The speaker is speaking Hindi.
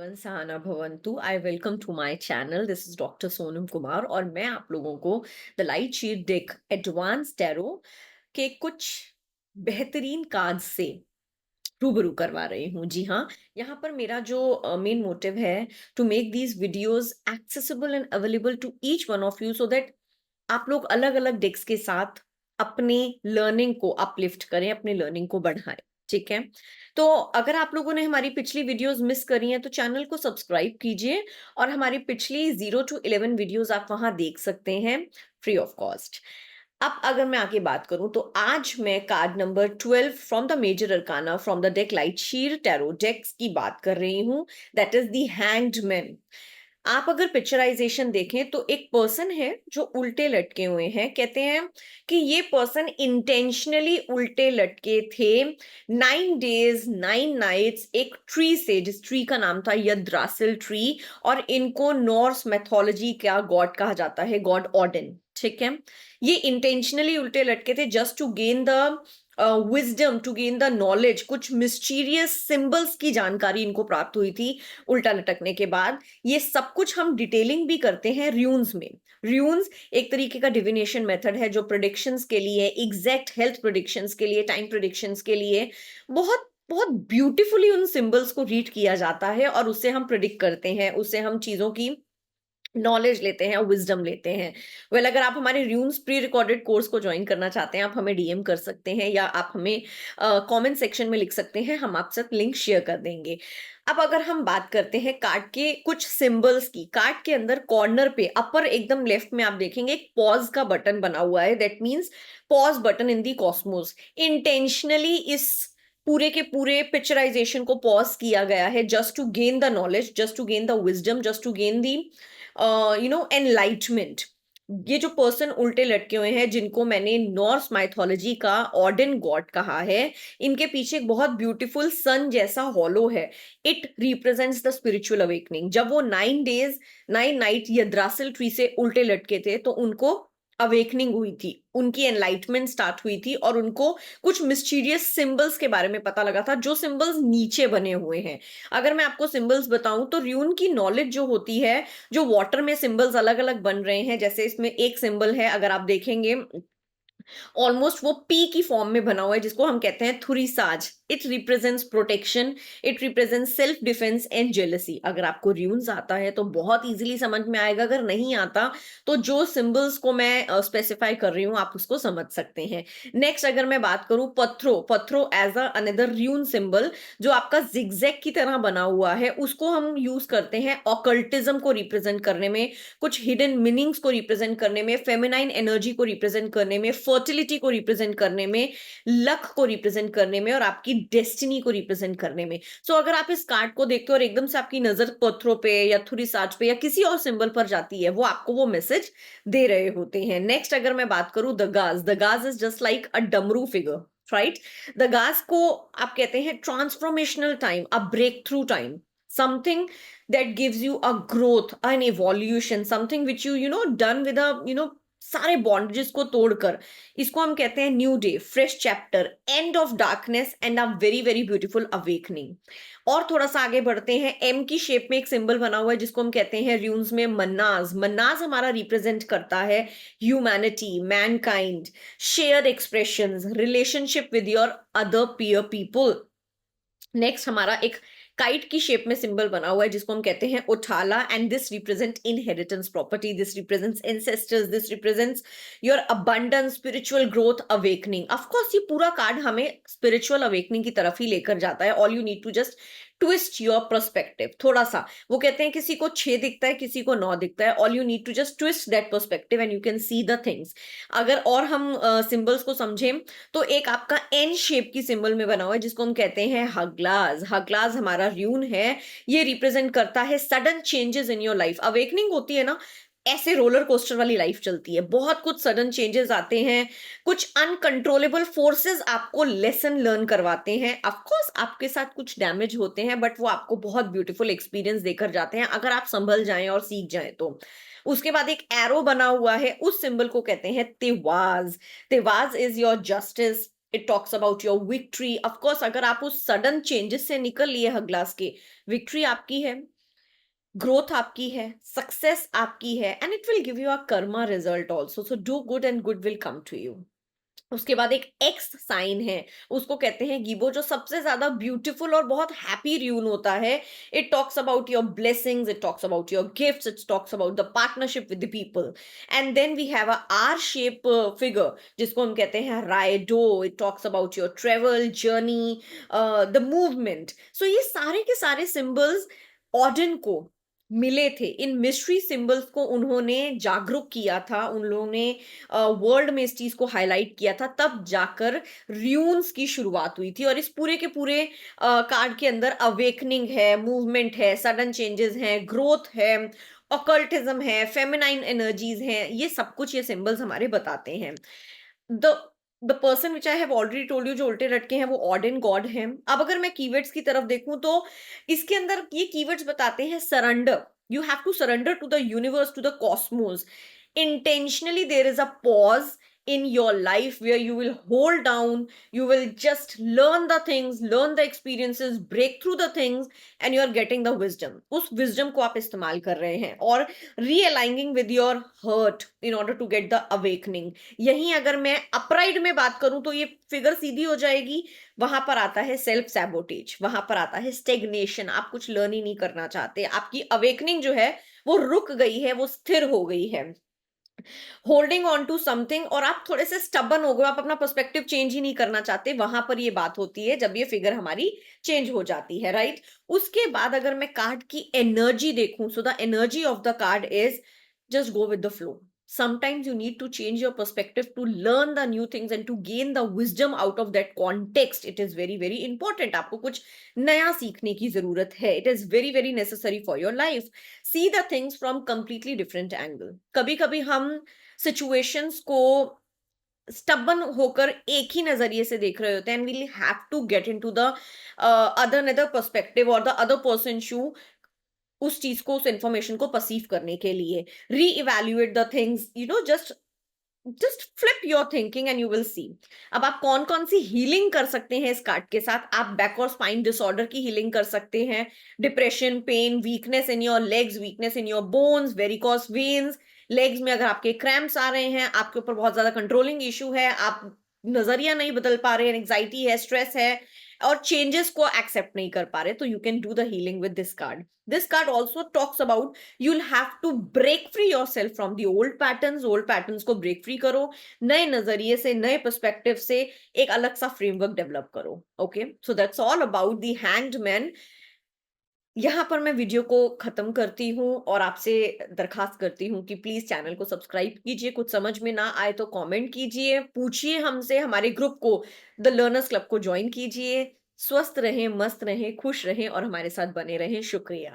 भगवान सहाना भवंतु। I welcome to my channel. This is doctor Sonam Kumar और मैं आप लोगों को the light sheet deck advance tarot के कुछ बेहतरीन कार्ड से रूबरू करवा रही हूँ। जी हाँ, यहाँ पर मेरा जो मेन मोटिव है to make these videos accessible and available to each one of you so that आप लोग अलग अलग डेक्स के साथ अपने लर्निंग को अपलिफ्ट करें, अपने लर्निंग को बढ़ाएं। ठीक है, तो अगर आप लोगों ने हमारी पिछली वीडियोस मिस करी हैं तो चैनल को सब्सक्राइब कीजिए और हमारी पिछली 0 to 11 वीडियोस आप वहां देख सकते हैं फ्री ऑफ कॉस्ट। अब अगर मैं आगे बात करूं तो आज मैं card number 12 from the major arcana from the deck light seer tarot decks की बात कर रही हूं। That is the hanged man. आप अगर पिक्चराइजेशन देखें तो एक पर्सन है जो उल्टे लटके हुए हैं। कहते हैं कि ये पर्सन इंटेंशनली उल्टे लटके थे 9 days 9 nights एक ट्री से, जिस ट्री का नाम था यद्रासिल ट्री, और इनको नॉर्स मैथोलॉजी का गॉड कहा जाता है, गॉड ऑडिन। ठीक है, ये इंटेंशनली उल्टे लटके थे just to gain the wisdom, to gain the knowledge. कुछ मिस्टीरियस सिंबल्स की जानकारी इनको प्राप्त हुई थी उल्टा लटकने के बाद। ये सब कुछ हम डिटेलिंग भी करते हैं र्यून्स में। र्यून्स एक तरीके का डिविनेशन मेथड है जो प्रेडिक्शंस के लिए, एग्जैक्ट हेल्थ प्रेडिक्शंस के लिए, टाइम प्रेडिक्शंस के लिए बहुत बहुत ब्यूटीफुली उन सिंबल्स को रीड किया जाता है और उससे हम प्रिडिक्ट करते हैं, उससे हम चीजों की नॉलेज लेते हैं, विजडम लेते हैं। अगर आप हमारे र्यून्स प्री रिकॉर्डेड कोर्स को ज्वाइन करना चाहते हैं, आप हमें डीएम कर सकते हैं या आप हमें कमेंट सेक्शन में लिख सकते हैं, हम आपसे लिंक शेयर कर देंगे। अब अगर हम बात करते हैं कार्ड के कुछ सिंबल्स की, कार्ड के अंदर कॉर्नर पे अपर एकदम लेफ्ट में आप देखेंगे एक पॉज का बटन बना हुआ है। That means pause button in the Cosmos. Intentionally इस पूरे के पूरे पिक्चराइजेशन को पॉज किया गया है just to gain the knowledge, just to gain the wisdom, just to gain the enlightenment. ये जो पर्सन उल्टे लटके हुए हैं, जिनको मैंने नॉर्स माइथोलॉजी का ऑर्डन गॉड कहा है, इनके पीछे एक बहुत ब्यूटीफुल सन जैसा हॉलो है। It represents the spiritual awakening. जब वो 9 days 9 night यद्रासिल ट्री से उल्टे लटके थे तो उनको अवेकनिंग हुई थी, उनकी एनलाइटमेंट स्टार्ट हुई थी और उनको कुछ मिस्टीरियस सिंबल्स के बारे में पता लगा था जो सिंबल्स नीचे बने हुए हैं। अगर मैं आपको सिंबल्स बताऊं तो र्यून की नॉलेज जो होती है, जो वाटर में सिंबल्स अलग अलग बन रहे हैं, जैसे इसमें एक सिंबल है, अगर आप देखेंगे ऑलमोस्ट वो पी की फॉर्म में बना हुआ है, जिसको हम कहते हैं thurisaz. It represents protection, it represents self defence and jealousy. अगर आपको र्यून्स आता है तो बहुत इजीली समझ में आएगा, अगर नहीं आता तो जो सिंबल्स को मैं स्पेसिफाई कर रही हूं आप उसको समझ सकते हैं। नेक्स्ट अगर मैं बात करूं पत्थरो, पत्थरो as a another rune symbol जो आपका जिगजैग की तरह बना हुआ है, उसको हम यूज करते हैं ऑकल्टिज्म को रिप्रेजेंट करने में, कुछ हिडन मीनिंग्स को रिप्रेजेंट करने में, फेमिनाइन एनर्जी को रिप्रेजेंट करने में, फर्टिलिटी को रिप्रेजेंट करने में, लक को रिप्रेजेंट करने में और आपकी डेस्टिनी को रिप्रेजेंट करने में। सो अगर आप इस कार्ड को देखते हो और एकदम से आपकी नजर पत्थरों पे या थुरीसाज पे या किसी और सिंबल पर जाती है, वो आपको वो मैसेज दे रहे होते हैं। नेक्स्ट अगर मैं बात करूं द गाज इज जस्ट लाइक अ डमरू फिगर, राइट। द गाज को आप कहते हैं transformational time, a breakthrough time, something that gives you a growth, an evolution, something which you done with a सारे बॉन्डेजेस को तोड़कर। इसको हम कहते हैं new day, fresh chapter, end of darkness and a very very beautiful awakening. और थोड़ा सा आगे बढ़ते हैं, एम की शेप में एक सिंबल बना हुआ है जिसको हम कहते हैं र्यून्स में मन्नाज। मन्नाज हमारा रिप्रेजेंट करता है humanity, Mankind, share expressions, relationship with your other peer people. Next हमारा एक काइट की शेप में सिंबल बना हुआ है जिसको हम कहते हैं उठाला, and this represent inheritance property, this represents ancestors, this represents your abundance, spiritual growth, awakening. Of course ये पूरा कार्ड हमें स्पिरिचुअल अवेकनिंग की तरफ ही लेकर जाता है। All you need to just twist your perspective थोड़ा सा। वो कहते हैं किसी को 6 दिखता है, किसी को 9 दिखता है। All you need to just twist that perspective and you can see the things. अगर और हम सिंबल्स को समझें तो एक आपका एन शेप की सिंबल में बना हुआ है जिसको हम कहते हैं हगलाज। हगलाज हमारा र्यून है, ये रिप्रेजेंट करता है sudden changes in your life. Awakening होती है ना, ऐसे रोलर कोस्टर वाली लाइफ चलती है, बहुत कुछ सडन चेंजेस आते हैं, कुछ अनकंट्रोलेबल फोर्सेस आपको लेसन लर्न करवाते हैं। ऑफ कोर्स आपके साथ कुछ डैमेज होते हैं बट वो आपको बहुत ब्यूटीफुल एक्सपीरियंस देकर जाते हैं अगर आप संभल जाएं और सीख जाएं तो। उसके बाद एक एरो बना हुआ है, उस सिंबल को कहते हैं tiwaz. Tiwaz is your justice, it talks about your victory. Of course अगर आप उस सडन चेंजेस से निकल लिए हगलास के, विक्ट्री आपकी है। ग्रोथ आपकी है, सक्सेस आपकी है, and it will give you a karma result also, so do good and good will come to you. उसके बाद एक एक्स साइन है, उसको कहते हैं गिबो, जो सबसे ज्यादा ब्यूटीफुल और बहुत हैप्पी र्यून होता है। It talks about your blessings, it talks about your gifts, it talks about the partnership with the people. And then we have a R shape figure, जिसको हम कहते हैं raido. It talks about your travel journey, the movement. So ये सारे के सारे सिंबल्स ऑडिन को मिले थे। इन मिस्ट्री सिंबल्स को उन्होंने जागरूक किया था, उन लोगों ने वर्ल्ड में इस चीज को हाईलाइट किया था, तब जाकर र्यून्स की शुरुआत हुई थी। और इस पूरे के पूरे कार्ड के अंदर अवेकनिंग है, मूवमेंट है, सडन चेंजेस हैं, ग्रोथ है, ऑकल्टिज्म है, फेमिनाइन एनर्जीज हैं, ये सब कुछ ये सिंबल्स हमारे बताते हैं। The the person which I have already told you, जो उल्टे लटके हैं, वो ऑड इन गॉड हैं। अब अगर मैं कीवर्ड्स की तरफ देखूं तो इसके अंदर ये कीवर्ड्स बताते हैं surrender. You have to surrender to the universe, to the cosmos. Intentionally there is a pause in your life where you will hold down, you will just learn the things, learn the experiences, break through the things, and you are getting the wisdom. उस wisdom को आप इस्तेमाल कर रहे हैं और realigning with your heart in order to get the awakening. यहीं अगर मैं अपराइट में बात करूं तो ये फिगर सीधी हो जाएगी। वहां पर आता है सेल्फ सैबोटेज, वहां पर आता है स्टेग्नेशन, आप कुछ लर्न ही नहीं करना चाहते, आपकी अवेकनिंग जो है वो रुक गई है, वो स्थिर हो गई है। होल्डिंग ऑन टू समथिंग, और आप थोड़े से स्टबन हो गए, आप अपना पर्सपेक्टिव चेंज ही नहीं करना चाहते, वहां पर ये बात होती है जब ये फिगर हमारी चेंज हो जाती है, राइट। उसके बाद अगर मैं कार्ड की एनर्जी देखूं, so the energy of the card is just go with the flow. Sometimes you need to change your perspective to learn the new things and to gain the wisdom out of that context. It is very very important. आपको कुछ नया सीखने की जरूरत है। It is very very necessary for your life. See the things from completely different angle. कभी कभी हम situations को स्टबन होकर एक ही नजरिए से देख रहे होते हैं, and we have to get into the other perspective और द अदर पर्सन शू, उस चीज को, उस इंफॉर्मेशन को परसीव करने के लिए। री evaluate the things, you know, just flip your thinking and you will see. अब आप कौन कौन सी हीलिंग कर सकते हैं इस कार्ड के साथ? आप बैक और स्पाइन डिसऑर्डर की हीलिंग कर सकते हैं, depression, pain, weakness in your legs, weakness in your bones, varicose veins. Legs में अगर आपके क्रैम्प्स आ रहे हैं, आपके ऊपर बहुत ज्यादा कंट्रोलिंग इशू है, आप नजरिया नहीं बदल पा रहे हैं, एंग्जाइटी है, स्ट्रेस है, और चेंजेस को एक्सेप्ट नहीं कर पा रहे, तो you can do the healing with this card. This card also talks about you'll have to break free yourself from the old patterns. Old patterns को break free करो, नए नजरिए से, नए पर्सपेक्टिव से एक अलग सा फ्रेमवर्क डेवलप करो। Okay, so that's all about the hanged man. यहाँ पर मैं वीडियो को खत्म करती हूँ और आपसे दरखास्त करती हूँ कि प्लीज चैनल को सब्सक्राइब कीजिए। कुछ समझ में ना आए तो कमेंट कीजिए, पूछिए हमसे, हमारे ग्रुप को, द लर्नर्स क्लब को ज्वाइन कीजिए। स्वस्थ रहें, मस्त रहें, खुश रहें और हमारे साथ बने रहें। शुक्रिया।